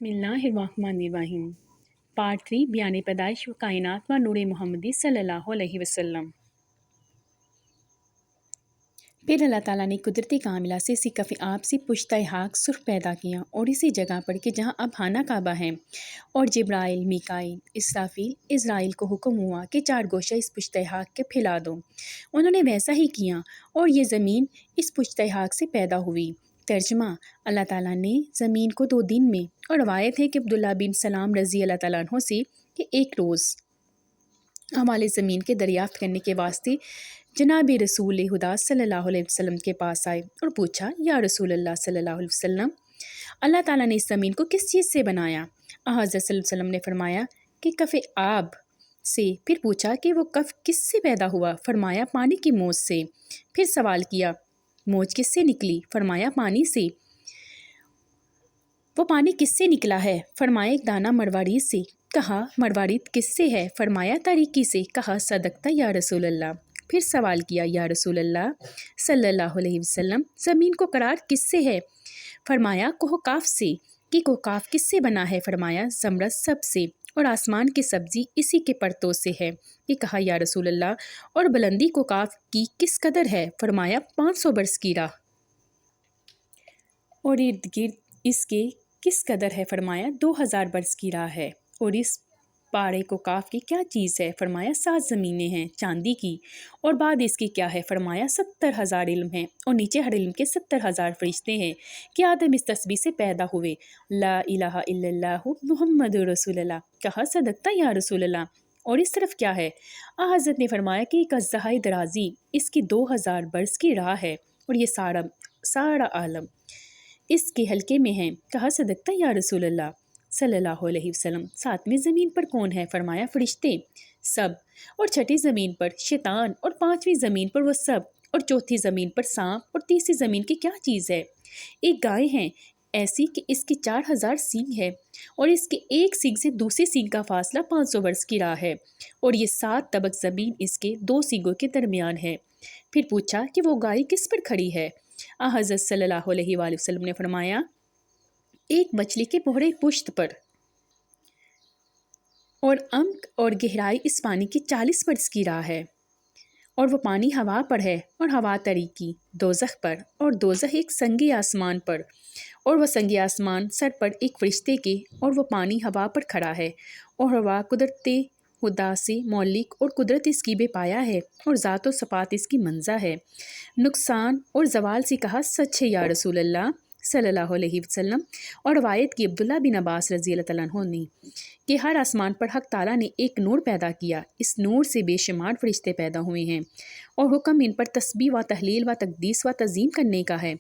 बिस्मिल्लाहिर्रहमानिर्रहीम। पार्ट 3 बयान पैदाइश व कायनात व नूर मोहम्मदी सल्लल्लाहु अलैहि वसल्लम। फिर अल्लाह ताला ने कुदरती कामिला से इसी कफ़ी आप से पुश्ता हाक सुर्ख पैदा किया और इसी जगह पर कि जहाँ अब खाना काबा है, और जिब्राइल, मीकाईल, इसराफील, इज़राइल को हुक्म हुआ कि 4 गोशा इस पुश्ता हाक के फैला दो। उन्होंने वैसा ही किया और ये ज़मीन इस पुश्ता हाक से पैदा हुई। तर्जमा: अल्लाह ताला ने ज़मीन को 2 दिन में, और रवायत है कि अब्दुल्ला बिन सलाम रज़ी अल्लाह ताला अन्हो से कि एक रोज़ हमारे ज़मीन के दरियाफ़्त करने के वास्ते जनाब रसूल हुदा सल्लल्लाहु अलैहि वसल्लम के पास आए और पूछा, या रसूल अल्लाह सल्लल्लाहु अलैहि वसल्लम, अल्लाह ताला ने इस ज़मीन को किस चीज़ से बनाया? हज़रत सल्लल्लाहु अलैहि वसल्लम ने फरमाया कि कफ़े आब से। फिर पूछा कि वो कफ़ किससे पैदा हुआ? फरमाया पानी की मौज से। फिर सवाल किया, मौज किससे निकली? फरमाया पानी से। वो पानी किससे निकला है? फरमाया एक दाना मरवारीद से। कहा, मरवारीद किससे है? फरमाया तारीकी से। कहा, सदकता या रसूल अल्लाह। फिर सवाल किया, या रसूल अल्लाह सल्लल्लाहु अलैहि वसल्लम, ज़मीन को करार किससे है? फरमाया कोहकाफ से। कि कोहकाफ किससे बना है? फरमाया ज़मरद सब से। और आसमान की सब्ज़ी इसी के परतों से है। कि कहा, या रसूल अल्लाह, और बुलंदी कोहकाफ की किस कदर है? फरमाया 500 बरस की राह। और इर्द गिर्द इसके किस कदर है? फरमाया 2000 बरस की राह है। और इस पारे को काफ की क्या चीज़ है? फरमाया 7 ज़मीनें हैं चांदी की। और बाद इसकी क्या है? फरमाया 70,000 इल्म हैं, और नीचे हर इल्म के 70,000 फरिश्ते हैं कि आदम इस तस्बीह से पैदा हुए। ला इलाहा इल्लल्लाहु मुहम्मदुर रसूलुल्लाह। कहा, सदकता या रसूल अल्लाह। और इस तरफ क्या है? हज़रत ने फरमाया कि एक अज़्ज़ाए दराजी इसकी 2000 बरस की राह है, और ये सारा आलम इसके हल्के में है। कहा, सदकता या रसूल अल्लाह सल्लल्लाहु अलैहि वसल्लम। 7वीं ज़मीन पर कौन है? फरमाया फरिश्ते सब। और 6ठी ज़मीन पर शैतान, और 5वीं ज़मीन पर वो सब, और 4थी ज़मीन पर सांप, और 3री ज़मीन की क्या चीज़ है? एक गाय है ऐसी कि इसकी 4000 सींग है, और इसके एक सींग से दूसरे सींग का फासला 500 वर्ष की राह है, और ये 7 तबक ज़मीन इसके 2 सींगों के दरमियान है। फिर पूछा कि वो गाय किस पर खड़ी है? हज़रत सल्लल्लाहु अलैहि वसल्लम ने फरमाया, एक मछली के बोहरे पुश्त पर। और अम्क और गहराई इस पानी की 40 बरस की राह है, और वो पानी हवा पर है, और हवा तरीकी दोज़ख पर, और दोज़ख एक संगी आसमान पर, और वह संगी आसमान सर पर एक फरिश्ते के, और वो पानी हवा पर खड़ा है, और हवा कुदरते खुदा से मौलिक, और कुदरत इसकी बेपाया है, और ज़ात व सफ़ात इसकी मंज़ा है। नुकसान और जवाल से कहा, सच है या रसूल अल्लाह सल्लल्लाहु अलैहि वसल्लम। और रवायत की अब्दुल्ला बिन अब्बास रज़ी अल्लाह तआला अन्हु ने कि हर आसमान पर हक़ ताला ने एक नूर पैदा किया, इस नूर से बेशुमार फरिश्ते पैदा हुए हैं, और हुक्म इन पर तस्बीह व तहलील व तक़दीस व तज़ीम करने का है।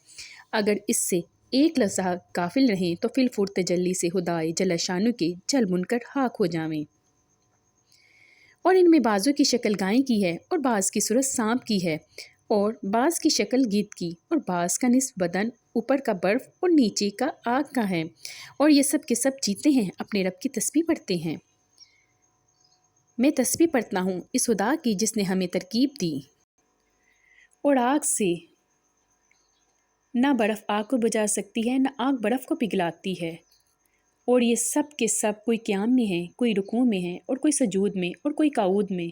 अगर इससे एक लफ्ज़ा गाफिल रहें तो फिल फुर तजल्ली से खुदाए जल शानु के जल मुनकर हाक हो जावें। और इनमें बाज़ों की शक्ल गाय की है, और बाज़ की सूरत सांप की है, और बाज़ की शक्ल गिद्ध की, और बाज़ का निस्फ बदन ऊपर का बर्फ़ और नीचे का आग का है। और ये सब के सब जीते हैं, अपने रब की तस्बीह पढ़ते हैं। मैं तस्बीह पढ़ता हूँ इस खुदा की जिसने हमें तरकीब दी। और आग से ना बर्फ़ आग को बुझा सकती है, ना आग बर्फ़ को पिघलाती है। और ये सब के सब कोई क़याम में है, कोई रुकू में है, और कोई सजूद में, और कोई काऊद में।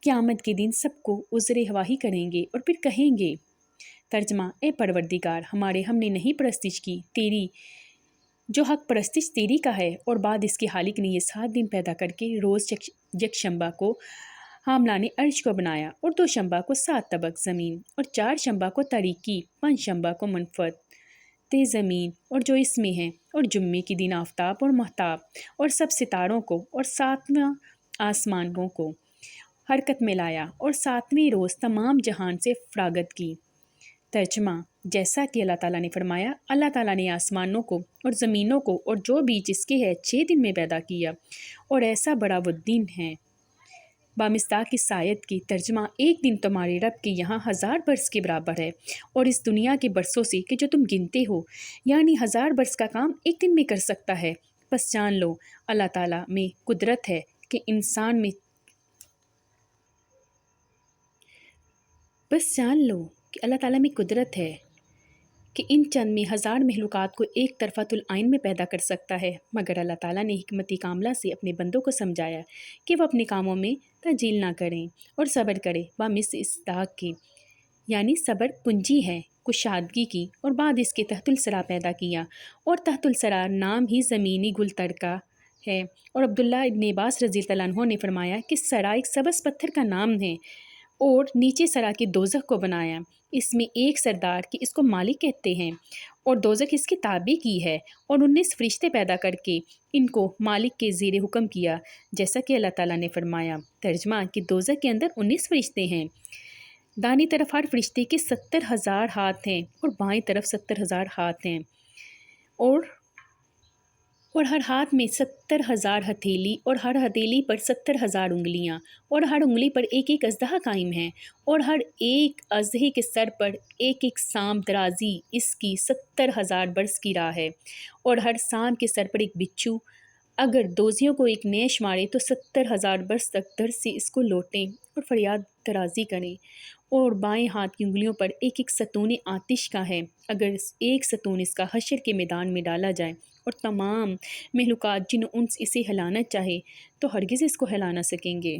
क़यामत के दिन सबको उज़्र हवाही करेंगे, और फिर कहेंगे, तर्जमा: ए परवरदिगार हमारे, हमने नहीं परस्तिश की तेरी, जो हक परस्तिश तेरी का है। और बाद इसके हालिक ने ये 7 दिन पैदा करके रोज़ यकशंबा को हामलाने अर्श को बनाया, और 2 शंबा को 7 तबक ज़मीन, और 4 शंबा को तारीकी, 5 शंबा को मनफत ते ज़मीन और जो इसमें है, और जुम्मे के दिन आफ्ताब और महताब, और सब सितारों को, और 7वां आसमानों को हरकत में लाया, और 7वें रोज़ तमाम जहान से फ़रागत की। तर्जमा: जैसा कि अल्लाह ताला ने फरमाया, अल्लाह ताला ने आसमानों को और ज़मीनों को और जो बीच इसके है 6 दिन में पैदा किया, और ऐसा बड़ा वो दिन है बामिस्ताक की सायत की। तर्जमा: एक दिन तुम्हारे रब के यहाँ 1000 बरस के बराबर है, और इस दुनिया के बरसों से कि जो तुम गिनते हो, यानी 1000 बरस का काम एक दिन में कर सकता है। बस जान लो अल्लाह ताला में कुदरत है कि इंसान में बस जान लो कि अल्लाह ताला में कुदरत है کہ ان چند میں ہزار محلوقات کو ایک طرفۃ العین میں پیدا کر سکتا ہے، مگر اللہ تعالیٰ نے حکمت کاملہ سے اپنے بندوں کو سمجھایا کہ وہ اپنے کاموں میں تعجیل نہ کریں اور صبر کریں بامثل اصداق کے، یعنی صبر پنجی ہے کشادگی کی، اور بعد اس کے تحت الثری پیدا کیا، اور تحت الثری نام ہی زمینی گل تڑکا ہے۔ اور عبداللہ ابن عباس رضی اللہ عنہ نے فرمایا کہ ثری ایک سبز پتھر کا نام ہے، اور نیچے ثری کے دوزخ کو بنایا، اس میں ایک سردار کہ اس کو مالک کہتے ہیں، اور دوزخ اس کے تابع کی ہے، اور 19 فرشتے پیدا کر کے ان کو مالک کے زیر حکم کیا، جیسا کہ اللہ تعالیٰ نے فرمایا۔ ترجمہ کہ دوزخ کے اندر 19 فرشتے ہیں، دائیں طرف ہر فرشتے کے 70,000 ہاتھ ہیں، اور بائیں طرف 70,000 ہاتھ ہیں، اور ہر ہاتھ میں 70,000 ہتھیلی، اور ہر ہتھیلی پر 70,000 انگلیاں، اور ہر انگلی پر ایک ایک اژدہا قائم ہے، اور ہر ایک اژدہے کے سر پر ایک ایک سام درازی اس کی 70,000 برس کی راہ ہے، اور ہر سام کے سر پر ایک بچھو اگر دوزیوں کو ایک نیش مارے تو 70,000 برس تک در سے اس کو لوٹیں اور فریاد درازی کریں، اور بائیں ہاتھ کی انگلیوں پر ایک ایک ستون آتش کا ہے، اگر ایک ستون اس کا حشر کے میدان میں ڈالا جائے، اور تمام محلوقات جن انس اسے ہلانا چاہے تو ہرگز اس کو ہلا نہ سکیں گے۔